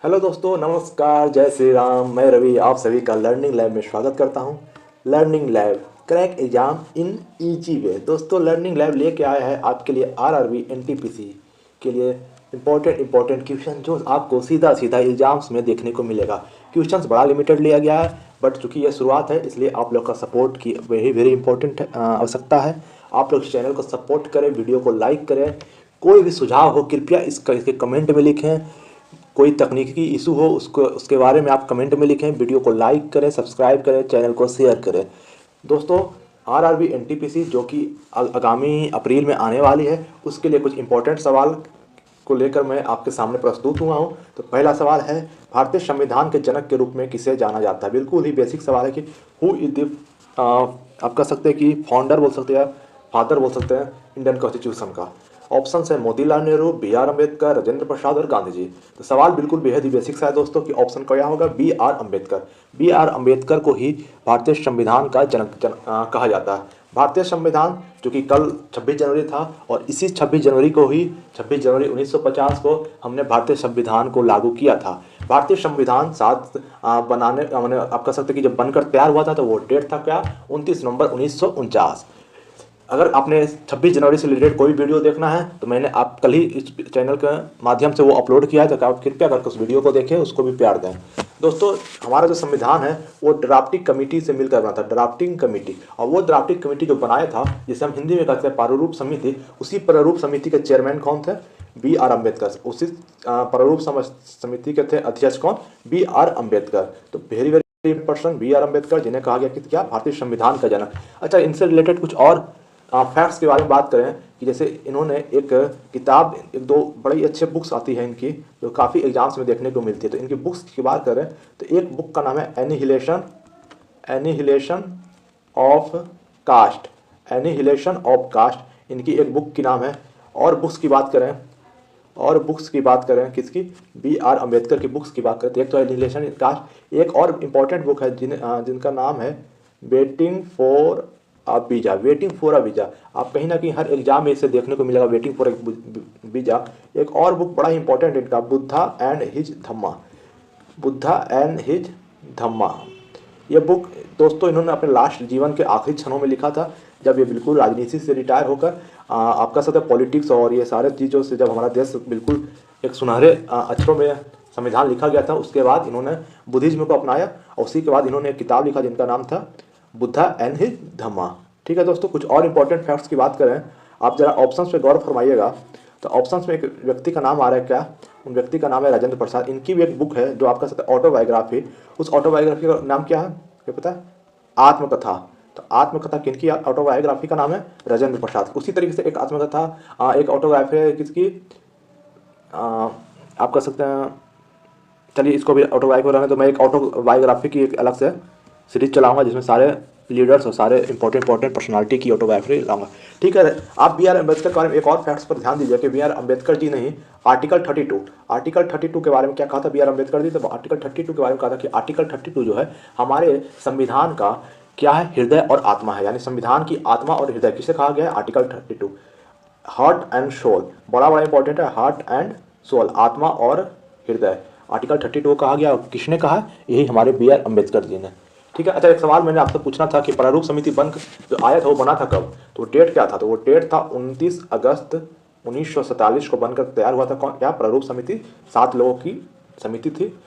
Hello दोस्तों, नमस्कार, जय श्री राम। मैं रवि आप सभी का लर्निंग लैब में स्वागत करता हूं। Learning lab crack exam in easy way. दोस्तों, लर्निंग लैब लेके आया है आपके लिए आरआरबी एनटीपीसी के लिए इंपॉर्टेंट क्वेश्चन जो आपको सीधा सीधा एग्जाम्स में देखने को मिलेगा। क्वेश्चंस बड़ा लिमिटेड लिया गया है, बट चूंकि यह शुरुआत है इसलिए आप लोग का सपोर्ट की वेरी वेरी इंपॉर्टेंट आवश्यकता है। आप लोग इस चैनल को सपोर्ट करें, वीडियो को लाइक करें। कोई भी सुझाव हो कृपया इसके कमेंट में लिखें। कोई तकनीकी इशू हो उसको उसके बारे में आप कमेंट में लिखें। वीडियो को लाइक करें, सब्सक्राइब करें, चैनल को शेयर करें। दोस्तों, आरआरबी एनटीपीसी जो कि आगामी अप्रैल में आने वाली है, उसके लिए कुछ इंपॉर्टेंट सवाल को लेकर मैं आपके सामने प्रस्तुत हुआ हूं। तो पहला सवाल है, भारतीय संविधान के जनक के रूप में किसे जाना जाता है। बिल्कुल ही बेसिक सवाल है कि हु इज द आप कह सकते हैं कि फाउंडर बोल सकते हैं, फादर बोल सकते हैं इंडियन कॉन्स्टिट्यूशन का। ऑप्शन है मोतीलाल नेहरू, बी आर अम्बेडकर, राजेंद्र प्रसाद और गांधी जी। तो सवाल बिल्कुल बेहद ही बेसिक सा है दोस्तों कि ऑप्शन क्या होगा, B R Ambedkar. B R Ambedkar को ही भारतीय संविधान का कहा जाता है। भारतीय संविधान जो कि कल 26 जनवरी था और इसी 26 जनवरी को ही 26 जनवरी 1950 को हमने भारतीय संविधान को लागू किया था। भारतीय संविधान बनाने मैंने आप कह सकते कि जब बनकर तैयार हुआ था तो वो डेट था क्या, 29 नवंबर 1949। अगर आपने 26 जनवरी से रिलेटेड कोई वीडियो देखना है तो मैंने आप कल ही इस चैनल के माध्यम से वो अपलोड किया है, तो आप कृपया करके उस वीडियो को देखें, उसको भी प्यार दें। दोस्तों, हमारा जो संविधान है वो ड्राफ्टिंग कमेटी से मिलकर बना था, ड्राफ्टिंग कमेटी। और वो ड्राफ्टिंग कमेटी जो बनाया था, जिसे हम हिंदी में कहते हैं प्रारूप समिति, उसी प्रारूप समिति के चेयरमैन कौन थे, बी आर अम्बेडकर। उसी प्रारूप समिति के थे अध्यक्ष कौन, बी आर अम्बेडकर। तो very very person B R Ambedkar, जिन्हें कहा गया कि क्या, भारतीय संविधान का जनक। अच्छा, इनसे रिलेटेड कुछ और फैक्ट्स के बारे में बात करें कि जैसे इन्होंने एक किताब, एक दो बड़ी अच्छे बुक्स आती हैं इनकी जो काफ़ी एग्जाम्स में देखने को मिलती है। तो इनकी बुक्स की बात करें तो एक बुक का नाम है annihilation of caste. Annihilation of caste इनकी एक बुक की नाम है। और बुक्स की बात करें किसकी, बी आर अम्बेडकर की बुक्स की बात करें तो एक तो एनिहिलेशन कास्ट, एक और इम्पॉर्टेंट बुक है जिनका नाम है वेटिंग फॉर अ वीजा। आप कहीं ना कहीं हर एग्जाम में इसे देखने को मिलेगा, वेटिंग फॉर वीजा। एक और बुक बड़ा इंपॉर्टेंट इनका, बुद्धा एंड हिज धम्मा। ये बुक दोस्तों इन्होंने अपने लास्ट जीवन के आखिरी क्षणों में लिखा था, जब ये बिल्कुल राजनीति से रिटायर होकर आपका साथ पॉलिटिक्स और ये सारे चीज़ों से जब हमारा देश बिल्कुल एक सुनहरे अक्षरों में संविधान लिखा गया था, उसके बाद इन्होंने बुद्धिज्म को अपनाया और उसी के बाद इन्होंने एक किताब लिखा जिनका नाम था बुद्धा एंड हिज धम्मा। ठीक है दोस्तों, कुछ और इंपॉर्टेंट फैक्ट्स की बात करें, आप जरा ऑप्शंस पे गौर फरमाइएगा। तो ऑप्शंस में एक व्यक्ति का नाम आ रहा है, क्या, उन व्यक्ति का नाम है राजेंद्र प्रसाद। इनकी भी एक बुक है जो आपका साथ ऑटोबायोग्राफी। उस ऑटोबायोग्राफी का नाम क्या है, क्या पता है, आत्मकथा। तो आत्मकथा किनकी ऑटोबायोग्राफी का नाम है, राजेंद्र प्रसाद। उसी तरीके से एक आत्मकथा एक ऑटोबायोग्राफी है किसकी, आप कह सकते हैं, चलिए इसको भी ऑटोबायोग्राफी रहने तो मैं एक ऑटोबायोग्राफी की एक अलग से सीरीज चलाऊंगा जिसमें सारे लीडर्स और सारे इंपॉर्टेंट पर्सनालिटी की ऑटोबायोग्राफी लाऊंगा। ठीक है, आप बी आर अम्बेडकर के बारे में एक और फैक्ट्स पर ध्यान दीजिए कि बी आर अम्बेडकर जी ने ही आर्टिकल 32 के बारे में क्या कहा था बी आर अम्बेडकर जी। तो आर्टिकल 32 के बारे में कहा था कि आर्टिकल 32 जो है हमारे संविधान का क्या है, हृदय और आत्मा है। यानी संविधान की आत्मा और हृदय किसे कहा गया है, आर्टिकल 32, हार्ट एंड सोल। बड़ा इंपॉर्टेंट है, हार्ट एंड सोल, आत्मा और हृदय। आर्टिकल 32 कहा गया, किसने कहा, यही हमारे बी आर अम्बेडकर जी ने। ठीक है। अच्छा, एक सवाल मैंने आपसे पूछना था कि प्रारूप समिति बन जो आया था वो बना था कब, तो डेट क्या था, तो वो डेट था 29 अगस्त 1947 को बनकर तैयार हुआ था। क्या, प्रारूप समिति 7 लोगों की समिति थी,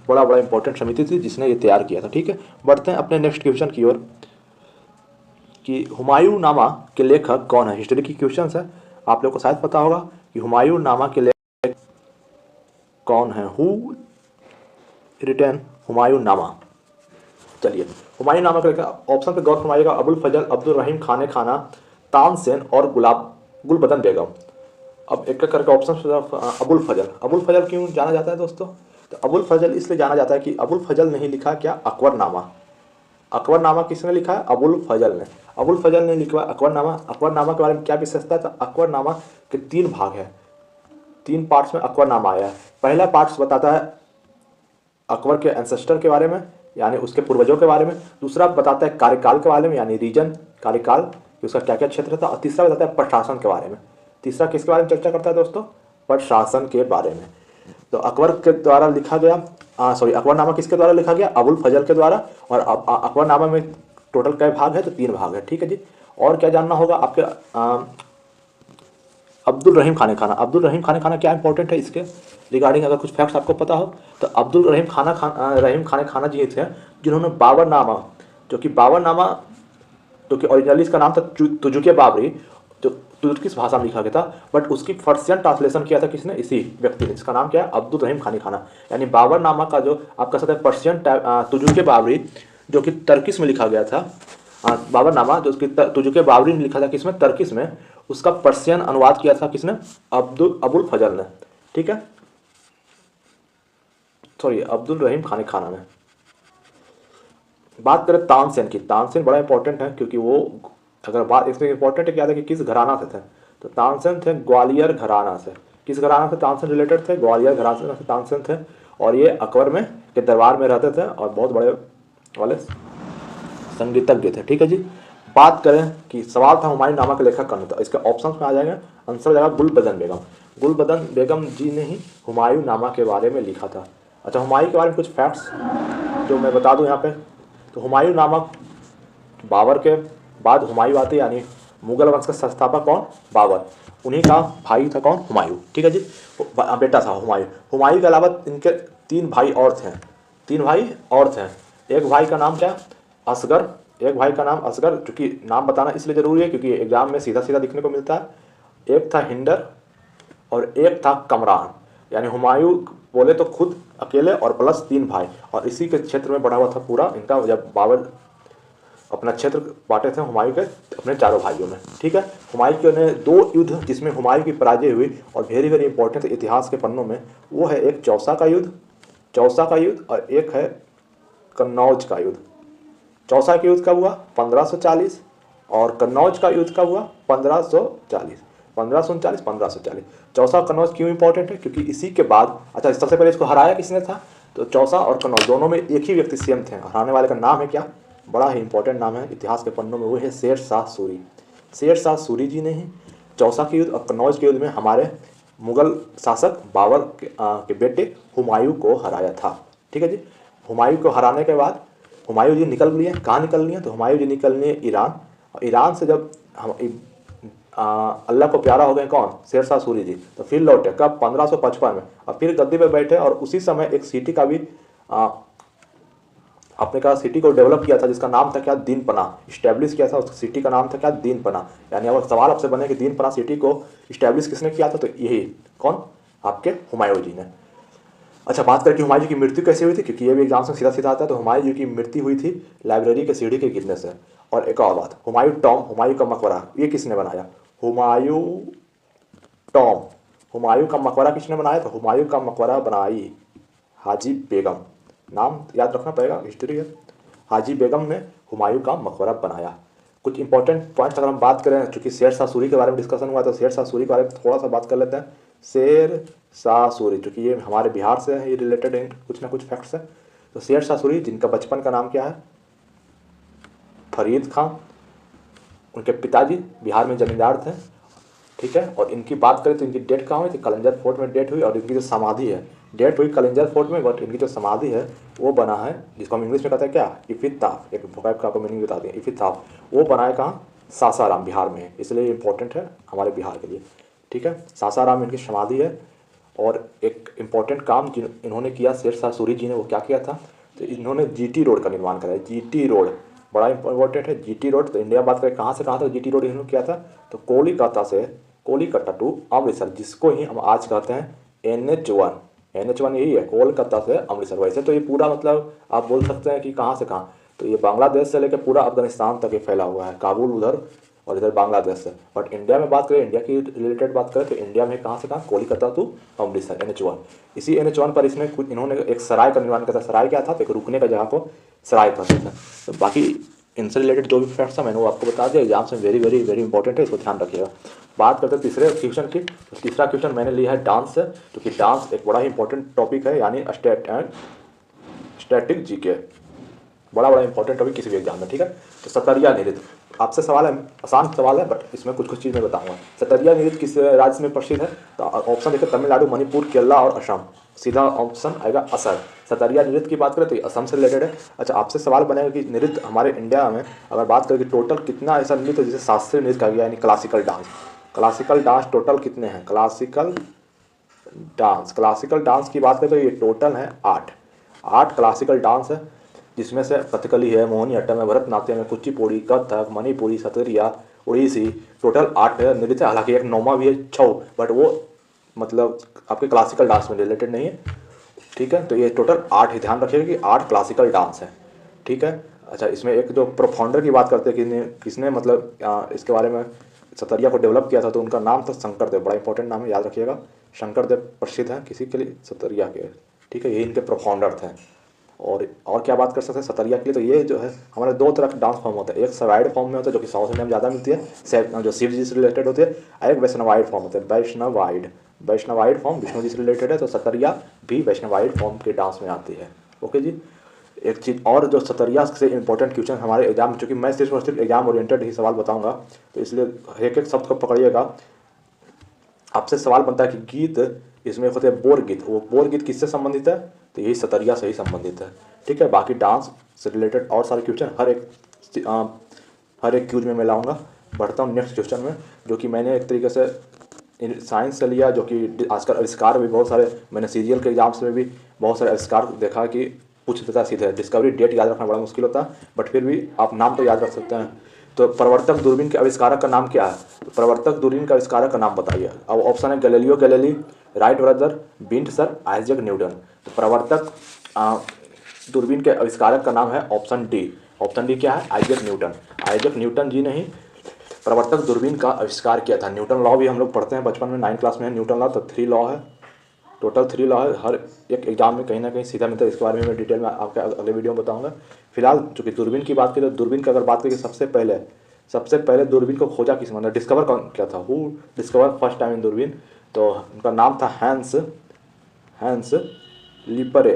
बड़ा इंपॉर्टेंट समिति थी जिसने ये तैयार किया था। ठीक है, बढ़ते हैं अपने नेक्स्ट क्वेश्चन की ओर कि हुमायूं नामा के लेखक कौन है। हिस्ट्री की क्वेश्चन है, आप लोग को शायद पता होगा कि हुमायूं नामा के लेखक कौन है, हु रिटन हुमायूं नामा। चलिए, हुमायूं नामा के लेखक ऑप्शन पे गौर फरमाइएगा, अबुल फजल, अब्दुल रहीम खाने खाना, तानसेन और गुलबदन बेगम। अब एक एक करके ऑप्शन। अबुल फजल क्यों जाना जाता है दोस्तों, तो अबुल फजल इसलिए जाना जाता है कि अबुल फजल ने ही लिखा क्या, अकबरनामा। अकबरनामा किसने लिखा है, अबुल फजल ने लिखा अकबरनामा। अकबरनामा के बारे में क्या विशेषता है, तो अकबरनामा के 3 भाग है, 3 पार्ट्स में अकबरनामा आया है। पहला पार्ट्स बताता है अकबर के एंसेस्टर के बारे में, यानी उसके पूर्वजों के बारे में। दूसरा बताता है कार्यकाल के बारे में, यानी रीजन, कार्यकाल कि उसका क्या क्या क्षेत्र था। और तीसरा बताता है प्रशासन के बारे में। तीसरा किसके बारे में चर्चा करता है दोस्तों, प्रशासन के बारे में। तो अकबर के द्वारा लिखा गया, अकबरनामा किसके द्वारा लिखा गया? अबुल फजल के द्वारा। और अकबरनामा में टोटल कई भाग है? तो 3 भाग है। ठीक है जी। और क्या जानना होगा आपके? अब्दुल रहीम खान खाना। अब्दुल रहीम खाना क्या इंपॉर्टेंट है इसके रिगार्डिंग अगर कुछ फैक्ट्स आपको पता हो तो अब्दुल रहीम खाना जी थे जिन्होंने बाबरनामा, जो कि ओरिजिनली इसका नाम था तुजुके बाबरी, जो तुर्किश भाषा में लिखा गया था, बट उसकी पर्शियन ट्रांसलेशन किया था किसने? इसी व्यक्ति ने, जिसका नाम क्या है? अब्दुल रहीम खाना। यानी बाबरनामा का जो आप कह सकते हैं पर्शियन तुजुके बाबरी, जो कि तर्किश में लिखा गया था, बाबरनामा जो कि तुजुके बाबरी ने लिखा था किसमें? तर्किश में। उसका पर्शियन अनुवाद किया था किसने? अबुल फजल ने। ठीक है, सॉरी, अब्दुल रहीम खाना ने। बात करें तानसेन की, तानसेन बड़ा इंपॉर्टेंट है क्योंकि वो, अगर बात इसमें इंपॉर्टेंट है क्या था कि किस घराना से थे, तो तानसेन थे ग्वालियर घराना से। किस घराना से तानसेन रिलेटेड थे? ग्वालियर घराना से तानसेन थे। और ये अकबर में के दरबार में रहते थे और बहुत बड़े वाले संगीतज्ञ थे। ठीक है जी। बात करें कि सवाल था हुमायूं नामा के लेखक कौन था, इसके ऑप्शन में आ जाएगा, आंसर हो जाएगा गुलबदन बेगम। गुलबदन बेगम जी ने ही हुमायूं नामा के बारे में लिखा था। अच्छा, हुमायूं के बारे में कुछ फैक्ट्स जो मैं बता दूं यहाँ पे, तो हुमायूं नामा, बाबर के बाद हुमायूं आते, यानी मुगल वंश का संस्थापक कौन? बाबर। उन्हीं का भाई था कौन? हुमायूं। ठीक है जी, बेटा था हुमायूं। हुमायूं के अलावा इनके 3 भाई और थे। 3 भाई और थे। एक भाई का नाम क्या? असगर। एक भाई का नाम असगर, चूंकि नाम बताना इसलिए जरूरी है क्योंकि एग्जाम में सीधा सीधा दिखने को मिलता है। एक था हिंदर और एक था कमरान। यानी हुमायूं बोले तो खुद अकेले और प्लस 3 भाई, और इसी के क्षेत्र में बढ़ा हुआ था पूरा इनका। जब बाबर अपना क्षेत्र बांटे थे हुमायूं के अपने 4 भाइयों में। ठीक है, हुमायूं ने 2 युद्ध जिसमें हुमायूं की पराजय हुई और वेरी वेरी इंपॉर्टेंट इतिहास के पन्नों में, वो है एक चौसा का युद्ध और एक है कन्नौज का युद्ध। चौसा का युद्ध कब हुआ? 1540। और कन्नौज का युद्ध कब हुआ? 1540। 1540। चौसा और कन्नौज क्यों इंपॉर्टेंट है? क्योंकि इसी के बाद, अच्छा, सबसे पहले इसको हराया किसने था? तो चौसा और कन्नौज दोनों में एक ही व्यक्ति सेम थे। हराने वाले का नाम है क्या? बड़ा ही इंपॉर्टेंट नाम है इतिहास के पन्नों में, वो है शेर शाह सूरी। शेर शाह सूरी जी ने ही चौसा के युद्ध और कन्नौज के युद्ध में हमारे मुगल शासक बाबर के बेटे हुमायूं को हराया था। ठीक है जी। हुमायूं को हराने के बाद हुमायूं जी निकल लिए। कहाँ निकल लिए? तो हुमायूं जी निकल लिए ईरान। और ईरान से जब हम अल्लाह को प्यारा हो गए कौन? शेर शाह सूरी जी। तो फिर लौटे कब? 1555 में, और फिर गद्दी पे बैठे। और उसी समय एक सिटी का भी अपने का सिटी को डेवलप किया था जिसका नाम था क्या? दीन पनाह। इस्टेब्लिश किया था, उस सिटी का नाम था क्या? दीन पनाह। यानी अगर सवाल आपसे बने कि दीन पनाह सिटी को इस्टेब्लिश किसने किया था, तो यही कौन? आपके हुमायूं जी ने। अच्छा, बात करें कि हुमायूं जी की मृत्यु कैसे हुई थी, क्योंकि ये भी एग्जाम में सीधा सीधा आता है। तो हुमायूं जी की मृत्यु हुई थी लाइब्रेरी के सीढ़ी के गिरने से। और एक और बात, हुमायूं का मकबरा ये किसने बनाया? हुमायूं का मकबरा किसने बनाया? तो हुमायूं का मकबरा बनाई हाजी बेगम। नाम याद रखना पड़ेगा, हिस्ट्री है। हाजी बेगम ने हुमायूं का मकबरा बनाया। कुछ इंपॉर्टेंट पॉइंट्स अगर हम बात करें, चूंकि शेर शाह सूरी के बारे में डिस्कशन हुआ, तो शेर शाह सूरी के बारे में थोड़ा सा बात कर लेते हैं। शेर शाह सूरी, चूंकि ये हमारे बिहार से है, ये रिलेटेड कुछ ना कुछ फैक्ट्स है। तो शेर शाह सूरी, जिनका बचपन का नाम क्या है? फरीद खान। उनके पिताजी बिहार में जमींदार थे। ठीक है, और इनकी बात करें तो इनकी डेट कहाँ हुई थी? कलंजर फोर्ट में डेट हुई। और इनकी जो समाधि है, डेट हुई कलिंजर फोर्ट में, बट इनकी जो समाधि है वो बना है, जिसको हम इंग्लिश में कहते हैं क्या? इफिताफ। एक वोकैब का आपको मीनिंग बता दें, इफिताफ। वो बना है कहाँ? सासाराम, बिहार में है। इसलिए इंपॉर्टेंट है हमारे बिहार के लिए। ठीक है, सासाराम इनकी समाधि है। और एक इम्पॉर्टेंट काम इन्होंने किया शेर शाह सूरी जी ने, वो क्या किया था? तो इन्होंने जीटी रोड का निर्माण कराया। जीटी रोड बड़ा इंपॉर्टेंट है। जीटी रोड, तो इंडिया बात करें कहाँ से कहाँ तक जीटी रोड इन्होंने किया था? तो कोलिकता टू अमृतसर, जिसको ही हम आज कहते हैं NH1। NH1 यही है, कोलकाता से अमृतसर। वैसे तो ये पूरा मतलब आप बोल सकते हैं कि कहाँ से कहाँ, तो ये बांग्लादेश से लेकर पूरा अफगानिस्तान तक ये फैला हुआ है, काबुल उधर और इधर बांग्लादेश से। बट इंडिया में बात करें, इंडिया की रिलेटेड बात करें, तो इंडिया में कहाँ से कहाँ? Kolkata to Amritsar, NH1। इसी NH1 पर इसमें कुछ इन्होंने एक सराय का निर्माण किया था। सराय क्या था? तो एक रुकने का जगह को सराय कहते थे। तो बाकी इनसे रिलेटेड जो भी फैक्ट्स है मैंने वो आपको बता दिया। एग्जाम में वेरी वेरी वेरी इंपॉर्टेंट है, इसको ध्यान रखिएगा। बात करते हैं तीसरे क्वेश्चन की। तो तीसरा क्वेश्चन मैंने लिया है डांस से, क्योंकि डांस एक बड़ा ही इंपॉर्टेंट टॉपिक है, यानी स्टैटिक जीके। बड़ा इंपॉर्टेंट टॉपिक किसी भी एग्जाम में। ठीक है, तो सतरिया नृत्य आपसे सवाल है, आसान सवाल है, बट इसमें कुछ चीज़ मैं बताऊंगा। सतरिया नृत्य किस राज्य में प्रसिद्ध है? तो ऑप्शन देखिए, तमिलनाडु, मणिपुर, केरला और असम। सीधा ऑप्शन आएगा असर। सतरिया नृत्य की बात करें तो ये असम से रिलेटेड है। अच्छा, आपसे सवाल बनेगा कि नृत्य हमारे इंडिया में अगर बात करें कि टोटल कितना ऐसा नृत्य है जिसे शास्त्रीय नृत्य कहा गया, यानी classical dance. Classical dance total कितने हैं? क्लासिकल डांस की बात करें तो ये टोटल है 8 क्लासिकल डांस है, जिसमें से कथकली है, मोहिनीअट्टम है, भरतनाट्यम है, कुचिपुड़ी, कथक, मणिपुरी, सतरिया, उड़ीसी, टोटल 8 नृत्य। हालांकि एक नौमा भी है, छौ, बट वो मतलब आपके क्लासिकल डांस में रिलेटेड नहीं है। ठीक है, तो ये टोटल 8 ही, ध्यान रखिएगा कि 8 क्लासिकल डांस है। ठीक है। अच्छा, इसमें एक जो प्रोफाउंडर की बात करते हैं कि किसने मतलब इसके बारे में सतरिया को डेवलप किया था, तो उनका नाम था शंकरदेव। बड़ा इंपॉर्टेंट नाम है, याद रखिएगा। शंकरदेव प्रसिद्ध है किसी के लिए? सतरिया के। ठीक है, ये इनके प्रोफाउंडर थे। और क्या बात कर सकते हैं सतरिया के लिए? तो ये जो है हमारे 2 तरह के डांस फॉर्म होते हैं। एक सवाइड फॉर्म में होता है जो कि साउथ इंडिया में ज़्यादा मिलती है, जो शिव जी से रिलेटेड होती है। एक वैष्णवाइड फॉर्म होता है, वैष्णवाइड फॉर्म विष्णु जी से रिलेटेड है, तो सतरिया भी वैष्णवाइड फॉर्म के डांस में आती है। ओके जी। एक चीज़ और जो सतरिया से इंपॉर्टेंट क्वेश्चन हमारे एग्जाम में, चूँकि मैं सिर्फ और सिर्फ एग्जाम ओरिएंटेड ही सवाल बताऊंगा, तो इसलिए एक एक शब्द को पकड़िएगा। आपसे सवाल बनता है कि गीत इसमें होते हैं बोर गीत, वो बोर गीत किससे संबंधित है? तो यही सतरिया से ही संबंधित है। ठीक है, बाकी डांस से रिलेटेड और सारे क्वेश्चन हर एक क्यूज में मैं लाऊंगा। बढ़ता हूँ नेक्स्ट क्वेश्चन में, जो कि मैंने एक तरीके से साइंस से लिया, जो कि आजकल आविष्कार भी बहुत सारे, मैंने सीरियल के एग्जाम्स में भी बहुत सारे आविष्कार देखा कि पूछ देता है सीधे। डिस्कवरी डेट याद रखना बड़ा मुश्किल होता है, बट फिर भी आप नाम तो याद रख सकते हैं। तो प्रवर्तक दूरबीन के आविष्कारक का नाम क्या है? तो प्रवर्तक दूरबीन का आविष्कारक का नाम बताइए। अब ऑप्शन है गैलीलियो गैलीली, राइट ब्रदर, बिंट सर, आइजैक न्यूटन। तो प्रवर्तक दूरबीन के आविष्कारक का नाम है ऑप्शन डी। ऑप्शन डी क्या है? Isaac Newton. आइजैक न्यूटन जी ने ही प्रवर्तक दूरबीन का आविष्कार किया था। न्यूटन लॉ भी हम लोग पढ़ते हैं बचपन में, 9 क्लास में है न्यूटन लॉ। तो 3 लॉ है, टोटल 3 लॉ है। हर एक एग्जाम में कहीं ना कहीं सीधा मिलता है। इसके बारे में मैं डिटेल में आपके अगले वीडियो में बताऊंगा। फिलहाल चूँकि दूरबीन की बात करें, तो दूरबीन की अगर बात करें, सबसे पहले दूरबीन को खोजा किसने, मतलब डिस्कवर कौन किया था? Who discover first time in दूरबीन? तो उनका नाम था हैंस लीपर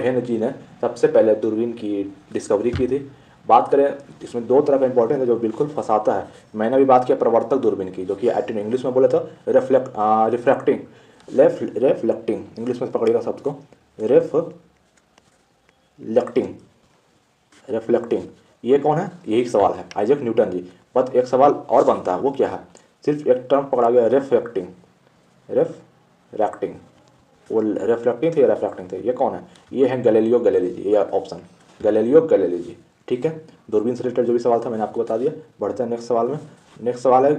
हेन जी ने सबसे पहले दूरबीन की डिस्कवरी की थी। बात करें, इसमें 2 तरह का इंपॉर्टेंट है जो बिल्कुल फंसाता है। मैंने भी बात किया प्रवर्तक दूरबीन की, जो कि इंग्लिश में बोले तो रिफ्लेक्टिंग, इंग्लिश में पकड़िएगा शब्द को, रिफ्लेक्टिंग। ये कौन है? यही सवाल है, आइजैक न्यूटन जी। बट एक सवाल और बनता है, वो क्या है? सिर्फ एक टर्म पकड़ा गया, रिफ्रैक्टिंग। वो रिफ्लेक्टिंग थे या रिफ्रैक्टिंग थे? ये कौन है? ये है गैलीलियो गैलीली जी, ये ऑप्शन गैलीलियो गैलीली जी। ठीक है, दूरबीन से रिलेटेड जो भी सवाल था मैंने आपको बता दिया। बढ़ते हैं नेक्स्ट सवाल में। नेक्स्ट सवाल है,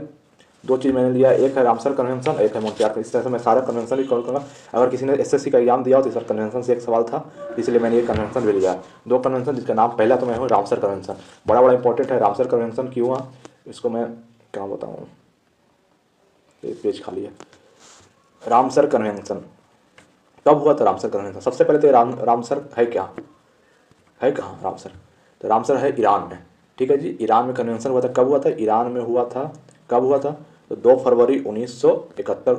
2 चीज़ मैंने लिया, एक है रामसर कन्वेंशन, एक है मोंट्रियल। इस तरह से मैं सारा कन्वेंशन भी कवर करूँगा। अगर किसी ने एसएससी का एग्जाम दिया हो तो सर कन्वेंशन से एक सवाल था, इसलिए मैंने ये कन्वेंशन भी लिया। 2 कन्वेंशन, जिसका नाम पहला तो मैं हूँ रामसर कन्वेंशन। बड़ा इंपॉर्टेंट है रामसर कन्वेंशन। क्यों हुआ इसको मैं क्या बताऊँ, एक पेज खाली है। रामसर कन्वेंशन कब हुआ था? रामसर कन्वेंशन सबसे पहले तो रामसर है क्या, है कहाँ रामसर? तो रामसर है ईरान में। ठीक है जी, ईरान में कन्वेंशन हुआ था। कब हुआ था? ईरान में हुआ था। कब हुआ था? तो 2 फरवरी 1971,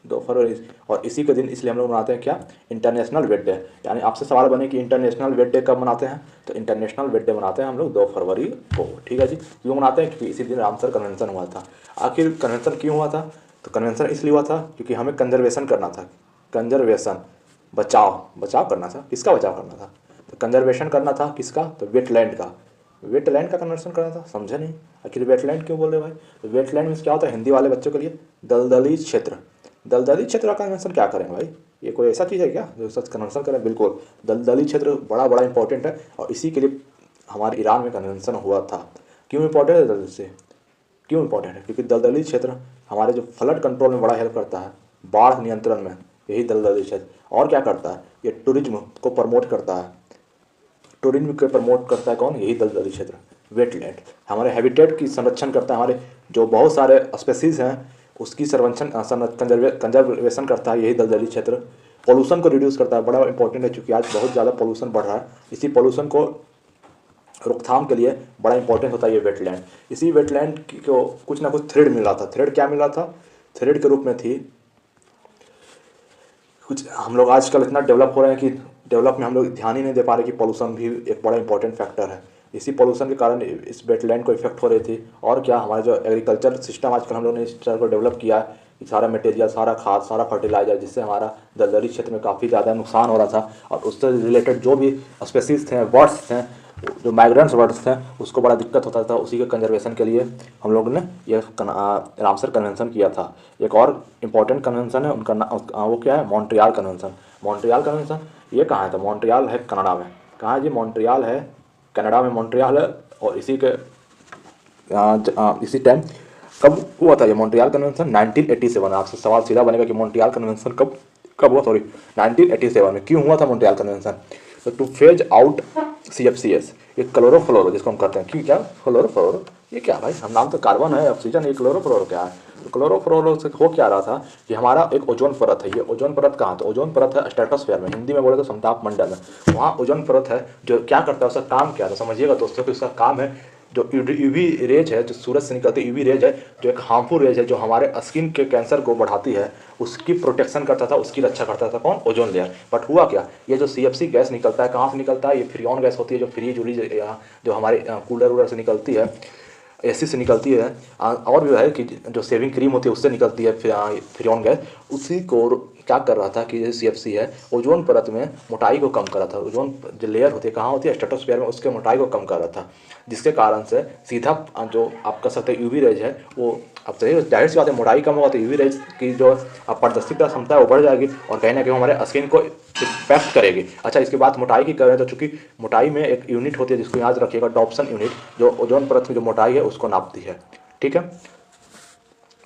2 फरवरी। और इसी के दिन इसलिए हम लोग मनाते हैं क्या? International wait day. यानी आपसे सवाल बने कि इंटरनेशनल वेट डे कब मनाते हैं? तो इंटरनेशनल वेट डे मनाते हैं हम लोग 2 फरवरी को। ठीक है जी, क्यों मनाते हैं? क्योंकि इसी दिन रामसर कन्वेंशन हुआ था। आखिर कन्वेंशन क्यों हुआ था? तो कन्वेंशन इसलिए हुआ था क्योंकि हमें कंजर्वेशन करना था। कंजर्वेशन, बचाव करना था। किसका बचाव करना था? तो कंजर्वेशन करना था किसका? तो वेटलैंड का कन्वर्सन करना था। समझे नहीं? आखिर वेटलैंड क्यों बोल रहे भाई? तो वेटलैंड में क्या होता है हिंदी वाले बच्चों के लिए? दलदली क्षेत्र का कन्वर्सन क्या करेंगे भाई? ये कोई ऐसा चीज़ है क्या जो सच कन्वर्सन करें? बिल्कुल, दलदली क्षेत्र बड़ा इंपॉर्टेंट है, और इसी के लिए हमारे ईरान में कन्वेंशन हुआ था। क्यों इंपॉर्टेंट है दलदली से? क्यों इंपॉर्टेंट है? क्योंकि दलदली क्षेत्र हमारे जो फ्लड कंट्रोल में बड़ा हेल्प करता है, बाढ़ नियंत्रण में, यही दलदली क्षेत्र। और क्या करता है? ये टूरिज्म को प्रमोट करता है। टूरिज्म को प्रमोट करता है कौन? यही दलदली क्षेत्र, वेटलैंड। हमारे हैबिटेट की संरक्षण करता है, हमारे जो बहुत सारे स्पेसीज हैं उसकी कंजर्वेशन करता है यही दलदली क्षेत्र। पोल्यूशन को रिड्यूस करता है, बड़ा इंपॉर्टेंट है क्योंकि आज बहुत ज़्यादा पोल्यूशन बढ़ रहा है। इसी पोल्यूशन को रोकथाम के लिए बड़ा इंपॉर्टेंट होता है ये वेटलैंड। इसी वेटलैंड को कुछ ना कुछ थ्रेड मिल रहा था। थ्रेड क्या मिल रहा था? थ्रेड के रूप में थी कुछ, हम लोग आजकल इतना डेवलप हो रहे हैं कि डेवलप में हम लोग ध्यान ही नहीं दे पा रहे कि पोल्यूशन भी एक बड़ा इंपॉर्टेंट फैक्टर है। इसी पोल्यूशन के कारण इस वेटलैंड को इफेक्ट हो रही थी। और क्या, हमारा जो एग्रीकल्चर सिस्टम आजकल हम लोग ने इस तरह को डेवलप किया है सारा मटेरियल, सारा खाद, सारा फर्टिलाइजर, जिससे हमारा दलदली क्षेत्र में काफ़ी ज़्यादा नुकसान हो रहा था। और उससे रिलेटेड जो भी स्पेसीज थे, बर्ड्स थे, जो माइग्रेंट्स बर्ड्स थे, उसको बड़ा दिक्कत होता था। उसी के कंजर्वेशन के लिए हम लोग ने ये रामसर कन्वेंशन किया था। एक और इम्पॉर्टेंट कन्वेंशन है उनका वो क्या है, मॉन्ट्रियल कन्वेंशन। मॉन्ट्रियल कन्वेंशन ये कहाँ है, तो मॉन्ट्रियल है कनाडा में। कहाँ है जी, मॉन्ट्रियल है कनाडा में, मॉन्ट्रियल है। और इसी टाइम कब हुआ था ये मॉन्ट्रियल कन्वेंशन, 1987। आपसे सवाल सीधा बनेगा कि मॉन्ट्रियल कन्वेंशन कब कब हुआ, सॉरी 1987 में। क्यों हुआ था मॉन्ट्रियल कन्वेंशन, तो टू फेज आउट CFCs, ये क्लोरोफ्लोरो जिसको हम कहते हैं। क्यों, क्या फ्लोरोफ्लोरो, ये क्या भाई, हम नाम तो कार्बन है, ऑक्सीजन, ये क्लोरोफ्लोरो क्या है। तो क्लोरोफ्लोरो से हो क्या रहा था कि हमारा एक ओजोन परत है। ये ओजोन परत कहाँ, तो ओजोन परत है स्ट्रेटोस्फेयर में, हिंदी में बोले तो समताप मंडल में। वहाँ ओजोन परत है जो क्या करता है, उसका काम क्या है, तो समझिएगा दोस्तों कि उसका काम है जो यूवी रेज है, जो सूरज से निकलती यूवी रेज है, जो एक हार्मफुल रेज है, जो हमारे स्किन के कैंसर को बढ़ाती है, उसकी प्रोटेक्शन करता था, उसकी रक्षा करता था। कौन, ओजोन लेयर। बट हुआ क्या, ये जो CFC गैस निकलता है, कहाँ से निकलता है, ये फ्रियोन गैस होती है, जो फ्रीज उरीज जो हमारे कूलर वूलर से निकलती है, AC से निकलती है। और भी है कि जो सेविंग क्रीम होती है उससे निकलती है फ्रियोन गैस। उसी को क्या कर रहा था कि ये CFC है, ओजोन परत में मोटाई को कम कर रहा था। ओजोन जो लेयर होती है कहाँ होती है, स्ट्रेटोस्फीयर में, उसके मोटाई को कम कर रहा था, जिसके कारण से सीधा जो आप कह सकते हैं यूवी रेज है वो, अब सही जाहिर सी बात है, मोटाई कम होगा तो यूवी रेज की जो पारदर्शिता क्षमता है वो बढ़ जाएगी और कहीं ना कहीं हमारे स्किन को इम्पैक्ट करेगी। अच्छा, इसके बाद मोटाई की करें तो चूंकि मोटाई में एक यूनिट होती है जिसको याद रखिएगा, डॉप्सन यूनिट, जो ओजोन परत में जो मोटाई है उसको नापती है। ठीक है,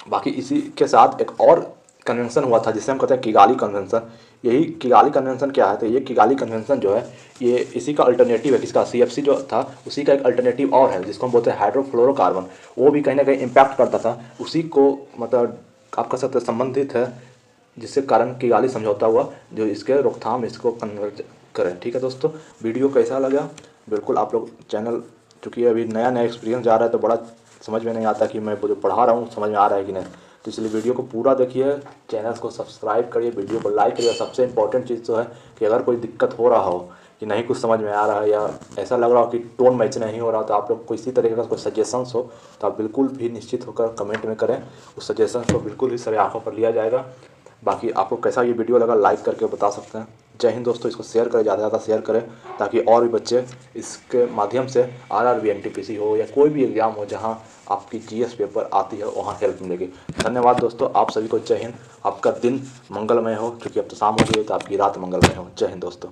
बाकी इसी के साथ एक और कन्वेंशन हुआ था जिसे हम कहते हैं किगाली कन्वेंशन। यही किगाली कन्वेंशन क्या है, तो ये किगाली कन्वेंशन जो है ये इसी का अल्टरनेटिव है, किसका, CFC जो था उसी का एक अल्टरनेटिव और है जिसको हम बोलते हैं हाइड्रोफ्लोरोकार्बन। वो भी कहीं ना कहीं इम्पैक्ट करता था, उसी को मतलब आप कह सकते हैं संबंधित है, जिससे कारण किगाली समझौता हुआ जो इसके रोकथाम इसको कन्वर्ज करें। ठीक है दोस्तों, वीडियो कैसा लगा, बिल्कुल आप लोग चैनल, चूँकि अभी नया नया एक्सपीरियंस जा रहा है तो बड़ा समझ में नहीं आता कि मैं जो पढ़ा रहा हूँ समझ में आ रहा है कि नहीं, तो इसलिए वीडियो को पूरा देखिए, चैनल को सब्सक्राइब करिए, वीडियो को लाइक करिए। सबसे इंपॉर्टेंट चीज़ तो है कि अगर कोई दिक्कत हो रहा हो कि नहीं कुछ समझ में आ रहा है या ऐसा लग रहा हो कि टोन मैच नहीं हो रहा, तो आप लोग को इसी तरीके का कोई सजेशंस हो तो आप बिल्कुल भी निश्चित होकर कमेंट में करें, उस सजेशन को बिल्कुल ही सरे आँखों पर लिया जाएगा। बाकी आपको कैसा ये वीडियो लगा लाइक करके बता सकते हैं। जय हिंद दोस्तों, इसको शेयर करें, ज़्यादा से ज़्यादा शेयर करें ताकि और भी बच्चे इसके माध्यम से RRB NTPC हो या कोई भी एग्ज़ाम हो जहां आपकी GS पेपर आती है वहां हेल्प मिलेगी। धन्यवाद दोस्तों, आप सभी को जय हिंद। आपका दिन मंगलमय हो, क्योंकि अब तो शाम हो गई है तो आपकी रात मंगलमय हो। जय हिंद दोस्तों।